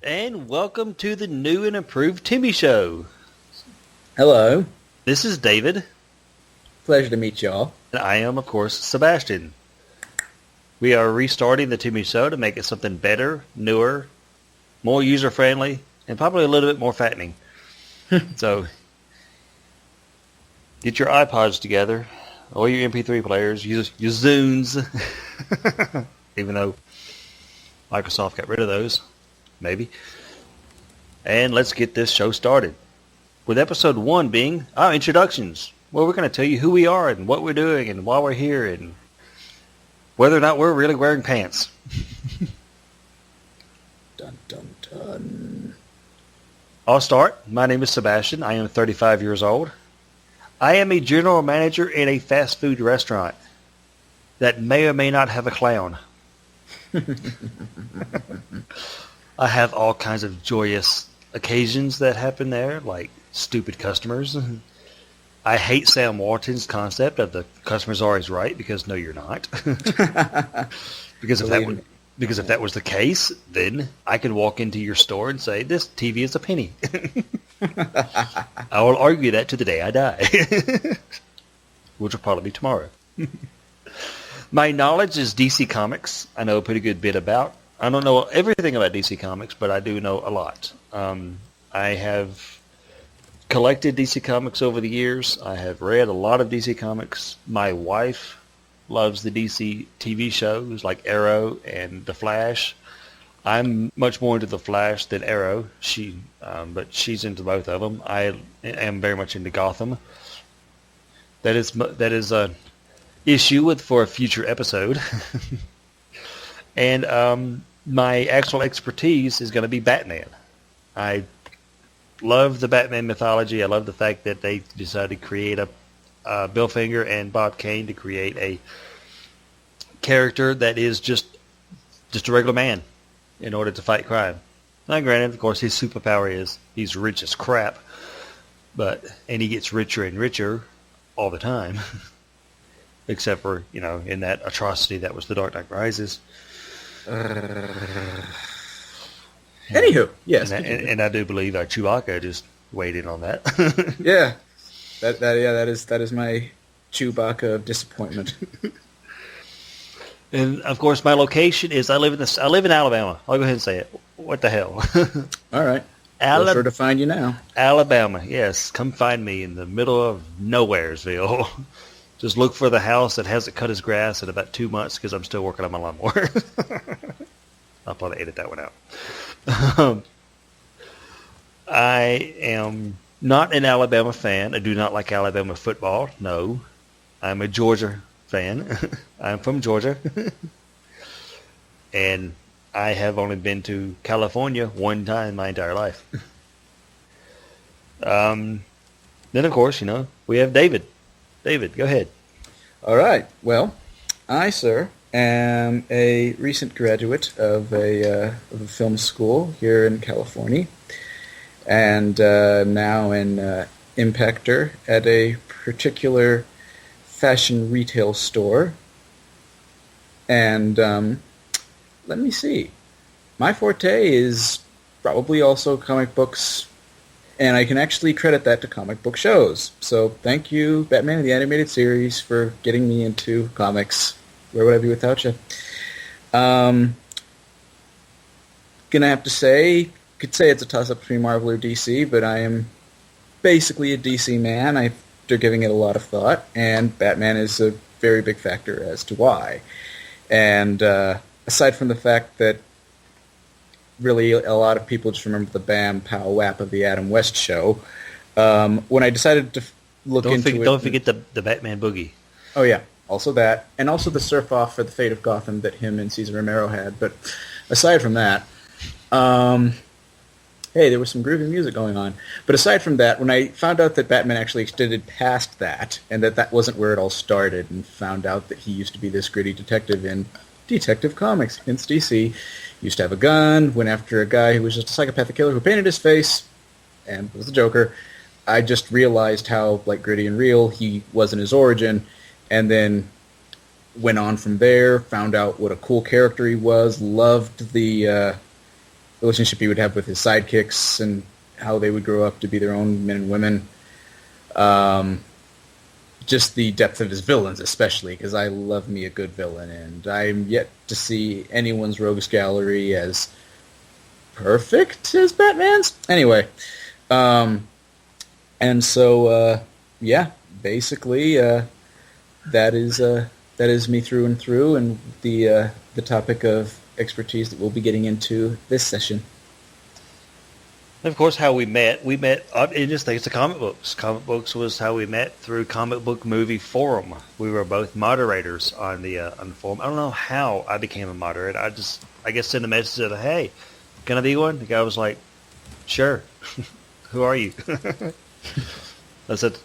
And welcome to the new and improved Timmy Show. Hello. This is David. Pleasure to meet y'all. And I am, of course, Sebastian. We are restarting the Timmy Show to make it something better, newer, more user-friendly, and probably a little bit more fattening. So, get your iPods together, or your MP3 players, your Zunes, even though Microsoft got rid of those, maybe. And let's get this show started. With episode 1 being our introductions, where we're going to tell you who we are and what we're doing and why we're here and whether or not we're really wearing pants. Dun, dun, dun. I'll start. My name is Sebastian. I am 35 years old. I am a general manager in a fast food restaurant that may or may not have a clown. I have all kinds of joyous occasions that happen there, like stupid customers. I hate Sam Walton's concept of the customer's always right, because no, you're not. Because if that was the case, then I could walk into your store and say, this TV is a penny. I will argue that to the day I die. Which will probably be tomorrow. My knowledge is DC Comics. I know a pretty good bit about. I don't know everything about DC Comics, but I do know a lot. I have collected DC Comics over the years. I have read a lot of DC Comics. My wife loves the DC TV shows like Arrow and The Flash. I'm much more into The Flash than Arrow. But she's into both of them. I am very much into Gotham. That is a issue for a future episode. And my actual expertise is going to be Batman. I love the Batman mythology. I love the fact that they decided to create Bill Finger and Bob Kane to create a character that is just a regular man in order to fight crime. Now, granted, of course, his superpower is he's rich as crap, and he gets richer and richer all the time, except for, in that atrocity that was The Dark Knight Rises. Anywho, yes, and I do believe Chewbacca just weighed in on that. Yeah, that is my Chewbacca of disappointment. And of course, my location is I live in Alabama. I'll go ahead and say it. What the hell? All right, we're sure to find you now. Alabama, yes. Come find me in the middle of Nowheresville. Just look for the house that hasn't cut his grass in about 2 months because I'm still working on my lawnmower. I'll probably edit that one out. I am not an Alabama fan. I do not like Alabama football. No. I'm a Georgia fan. I'm from Georgia. And I have only been to California one time in my entire life. Then, of course, we have David. David, go ahead. All right. Well, I, sir, am a recent graduate of a film school here in California, and now an impactor at a particular fashion retail store. And let me see. My forte is probably also comic books, and I can actually credit that to comic book shows. So thank you, Batman the Animated Series, for getting me into comics. Where would I be without you? Gonna have to say, could say it's a toss-up between Marvel or DC, but I am basically a DC man after giving it a lot of thought, and Batman is a very big factor as to why. And aside from the fact that really a lot of people just remember the Bam Pow Wap of the Adam West show, when I decided to look into it... Don't forget the Batman Boogie. Oh, yeah. Also that, and also the surf-off for the Fate of Gotham that him and Cesar Romero had. But aside from that, hey, there was some groovy music going on. But aside from that, when I found out that Batman actually extended past that, and that wasn't where it all started, and found out that he used to be this gritty detective in Detective Comics, hence DC, used to have a gun, went after a guy who was just a psychopathic killer who painted his face, and was the Joker, I just realized how gritty and real he was in his origin, and then went on from there, found out what a cool character he was, loved the relationship he would have with his sidekicks and how they would grow up to be their own men and women. Just the depth of his villains, especially, because I love me a good villain, and I'm yet to see anyone's rogues gallery as perfect as Batman's. Anyway, and so yeah, basically that is me through and through, and the topic of expertise that we'll be getting into this session. Of course, how we met in just thanks to comic books. Comic books was how we met through Comic Book Movie Forum. We were both moderators on the forum. I don't know how I became a moderator. I guess sent a message that, hey, can I be one? The guy was like, sure. Who are you? I said,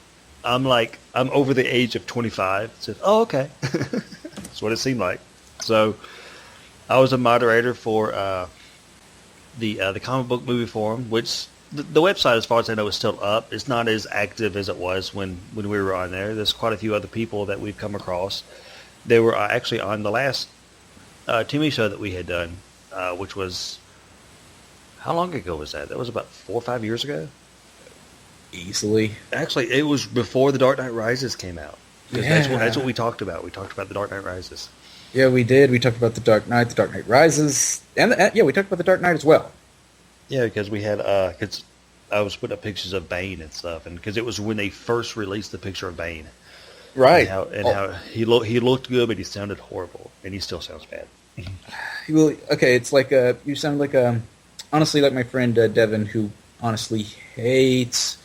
I'm over the age of 25. I said, oh, okay. That's what it seemed like. So I was a moderator for the Comic Book Movie Forum, which the website, as far as I know, is still up. It's not as active as it was when we were on there. There's quite a few other people that we've come across. They were actually on the last Timmy Show that we had done, which was, how long ago was that? That was about 4 or 5 years ago? Easily. Actually, it was before The Dark Knight Rises came out. Yeah. That's what we talked about. We talked about The Dark Knight Rises. Yeah, we did. We talked about The Dark Knight Rises, and we talked about The Dark Knight as well. Yeah, because we had, cause I was putting up pictures of Bane and stuff, and because it was when they first released the picture of Bane. Right. And how he looked good, but he sounded horrible, and he still sounds bad. Well, okay, it's like you sound like honestly like my friend Devin, who honestly hates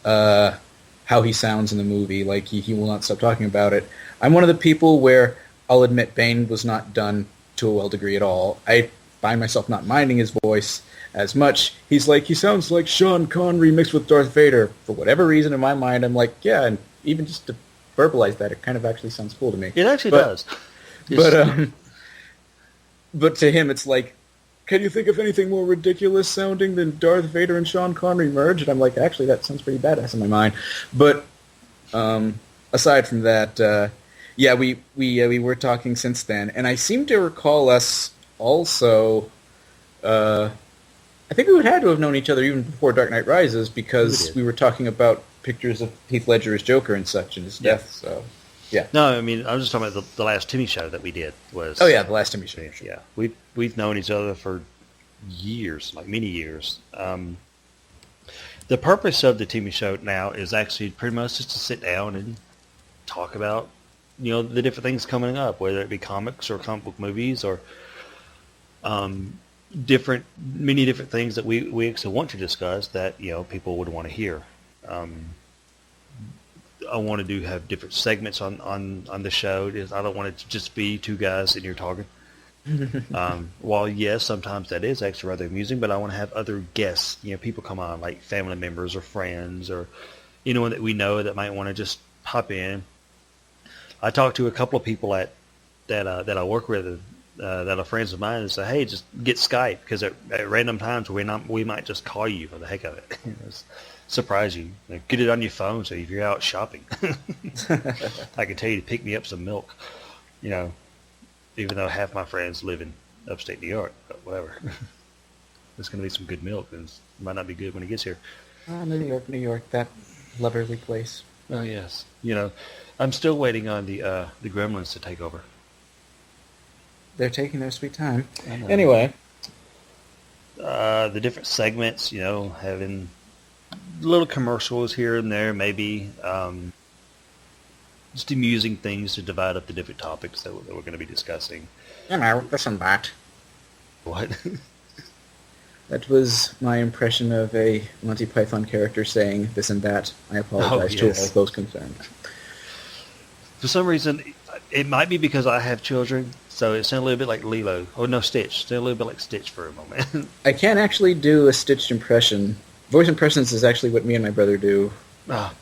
how he sounds in the movie. Like he will not stop talking about it. I'm one of the people where I'll admit Bane was not done to a well degree at all. I find myself not minding his voice as much. He sounds like Sean Connery mixed with Darth Vader. For whatever reason, in my mind, I'm like, yeah, and even just to verbalize that, it kind of actually sounds cool to me. It actually does. But to him, it's like, can you think of anything more ridiculous sounding than Darth Vader and Sean Connery merged? And I'm like, actually, that sounds pretty badass in my mind. But aside from that, yeah, we were talking since then, and I seem to recall us also. I think we would have had to have known each other even before Dark Knight Rises, because we were talking about pictures of Heath Ledger as Joker and such, and his death. So, yeah. No, I mean, I was just talking about the last Timmy Show that we did. Oh yeah, the last Timmy Show. Sure. Yeah, we've known each other for years, like many years. The purpose of the Timmy Show now is actually pretty much just to sit down and talk about, the different things coming up, whether it be comics or comic book movies or many different things that we actually want to discuss that people would want to hear. I want to have different segments on the show. I don't want it to just be two guys and you're talking. While yes, sometimes that is actually rather amusing, but I want to have other guests, people come on, like family members or friends or anyone that we know that might want to just hop in. I talked to a couple of people that I work with that are friends of mine and say, hey, just get Skype, because at random times we might just call you for the heck of it. Surprise you. Get it on your phone so if you're out shopping. I can tell you to pick me up some milk, even though half my friends live in upstate New York, but whatever. There's going to be some good milk, and it might not be good when it gets here. New York, that lovely place. Oh, yes. I'm still waiting on the Gremlins to take over. They're taking their sweet time. Anyway. The different segments, having little commercials here and there, maybe just amusing things to divide up the different topics that we're going to be discussing. This and that. What? That was my impression of a Monty Python character saying this and that. I apologize to all those concerned. For some reason, it might be because I have children, so it sounded a little bit like Lilo. Oh, no, Stitch. It sounded a little bit like Stitch for a moment. I can't actually do a Stitched impression. Voice impressions is actually what me and my brother do. And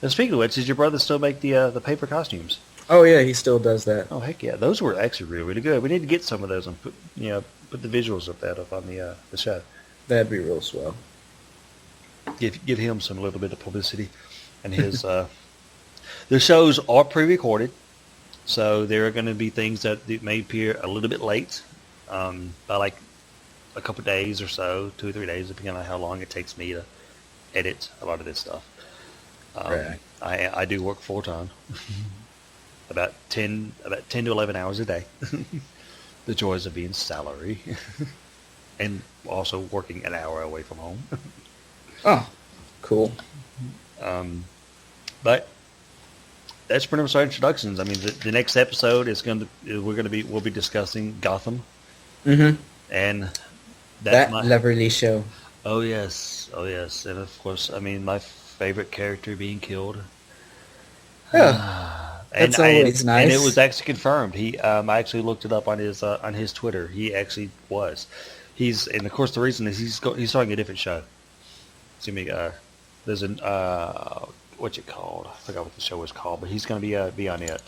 speaking of which, does your brother still make the paper costumes? Oh, yeah, he still does that. Oh, heck yeah. Those were actually really, really good. We need to get some of those and put the visuals of that up on the show. That'd be real swell. Give him some little bit of publicity. And his the shows are pre-recorded, so there are going to be things that may appear a little bit late, by like a couple days or so, 2 or 3 days, depending on how long it takes me to edit a lot of this stuff. Right. I do work full time, about 10 to 11 hours a day. The joys of being salary, and also working an hour away from home. Oh, cool. But that's pretty much our introductions. I mean, the next episode is we'll be discussing Gotham, Mm-hmm. and That Leverly show. Oh yes, and of course, I mean, my favorite character being killed. Yeah, that's always nice. And it was actually confirmed. I actually looked it up on his Twitter. He actually was. And of course, the reason is he's starting a different show. Excuse me. There's what's it called? I forgot what the show was called, but he's going to be on it.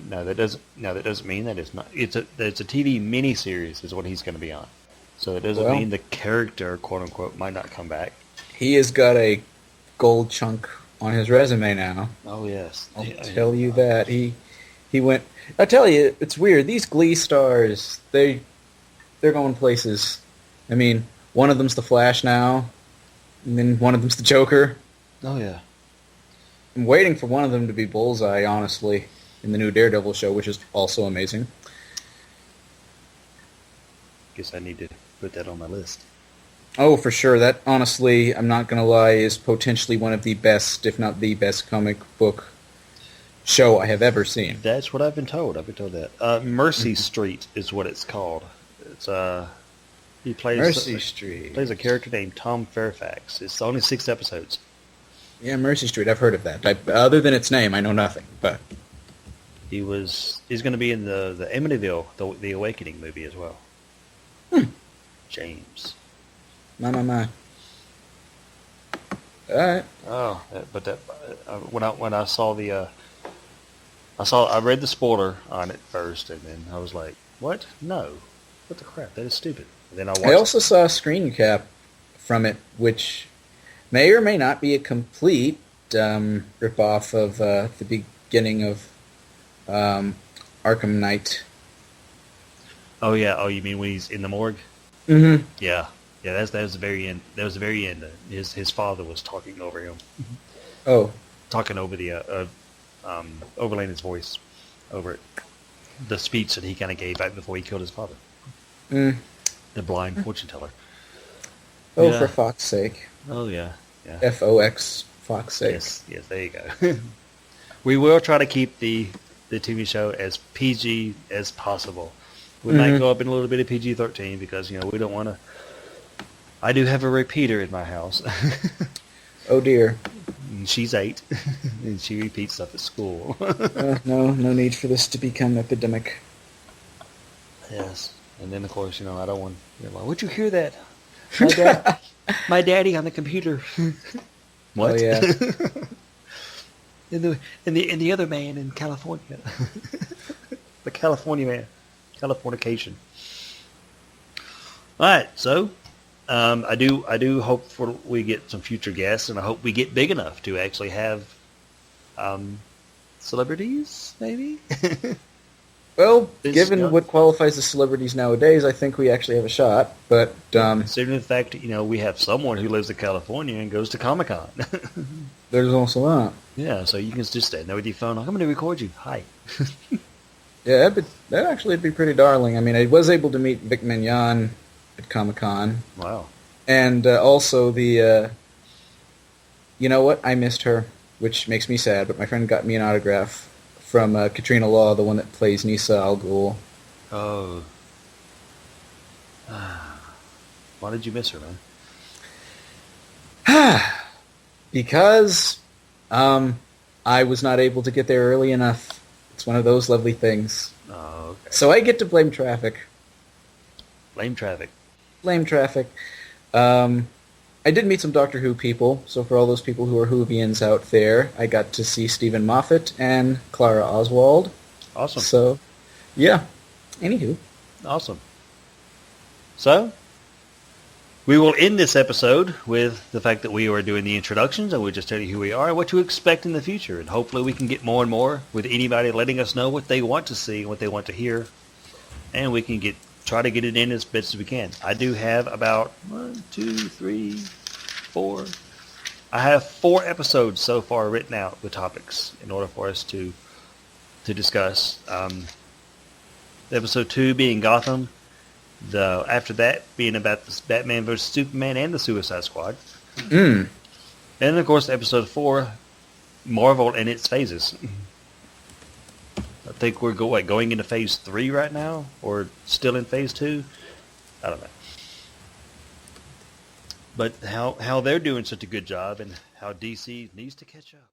No, that doesn't mean that it's not. It's a TV miniseries is what he's going to be on. So it doesn't mean the character, quote unquote, might not come back. He has got a gold chunk on his resume now. Oh yes, I'll tell you that he went. I tell you, it's weird. These Glee stars, they're going places. I mean, one of them's the Flash now, and then one of them's the Joker. Oh yeah. I'm waiting for one of them to be Bullseye, honestly, in the new Daredevil show, which is also amazing. Guess I need to put that on my list. Oh, for sure. That, honestly, I'm not going to lie, is potentially one of the best, if not the best comic book show I have ever seen. That's what I've been told. I've been told that. Mercy Street is what it's called. It's he plays Mercy Street. Plays a character named Tom Fairfax. It's only 6 episodes. Yeah, Mercy Street. I've heard of that. Other than its name, I know nothing. But he's going to be in the Amityville, the Awakening movie as well. James. My. All right. Oh, but that when I saw I read the spoiler on it first, and then I was like, "What? No, what the crap? That is stupid." And then I also saw a screen cap from it, which may or may not be a complete ripoff of the beginning of Arkham Knight. Oh yeah. Oh, you mean when he's in the morgue? Mm-hmm. Yeah. Yeah, that was the very end. That was the very end. His father was talking over him. Oh, talking over the overlaying his voice over it. The speech that he kind of gave back before he killed his father. The blind fortune teller. Oh, yeah. For Fox's sake. Oh yeah. FOX, Fox's sake. Yes. There you go. We will try to keep the TV show as PG as possible. We might go up in a little bit of PG-13 because we don't want to. I do have a repeater in my house. Oh dear. And she's 8, and she repeats stuff at school. No need for this to become epidemic. Yes, and then of course I don't want. Would you hear that? My daddy on the computer. What? Oh yeah. and the other man in California. The California man. Californication. All right, so. I do hope we get some future guests, and I hope we get big enough to actually have celebrities, maybe. Well, given what qualifies as celebrities nowadays, I think we actually have a shot. But considering the fact that we have someone who lives in California and goes to Comic-Con. There's also that. Yeah, so you can just stand there with your phone. I'm going to record you. Hi. Yeah, that actually would be pretty darling. I mean, I was able to meet Vic Mignon at Comic-Con. Wow. And also the, you know what? I missed her, which makes me sad, but my friend got me an autograph from Katrina Law, the one that plays Nisa Al Ghul. Oh. Why did you miss her, man? Because I was not able to get there early enough. It's one of those lovely things. Oh, okay. So I get to blame traffic. Blame traffic. I did meet some Doctor Who people, so for all those people who are Whovians out there, I got to see Stephen Moffat and Clara Oswald. Awesome. So, yeah. Anywho. Awesome. So, we will end this episode with the fact that we are doing the introductions, and we'll just tell you who we are and what to expect in the future, and hopefully we can get more and more with anybody letting us know what they want to see and what they want to hear, and we can get try to get it in as best as we can. I do have about 1, 2, 3, 4. I have 4 episodes so far written out with topics in order for us to discuss. Episode 2 being Gotham. After that being about the Batman vs Superman and the Suicide Squad. Mm. And of course, episode 4, Marvel and its phases. I think we're going into phase 3 right now, or still in phase 2. I don't know. But how they're doing such a good job, and how DC needs to catch up.